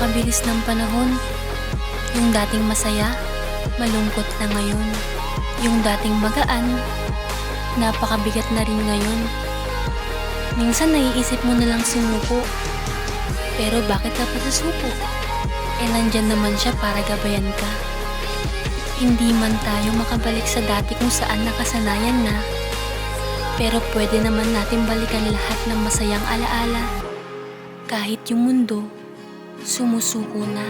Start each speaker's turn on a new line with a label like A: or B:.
A: Napakabilis ng panahon. Yung dating masaya, malungkot na ngayon. Yung dating magaan, napakabigat na rin ngayon. Minsan naiisip mo na lang sumuko. Pero bakit ka pa susuko? Nandyan naman siya para gabayan ka. Hindi man tayo makabalik sa dati kung saan nakasanayan na. Pero pwede naman natin balikan lahat ng masayang alaala. Kahit yung mundo, sumusuko na.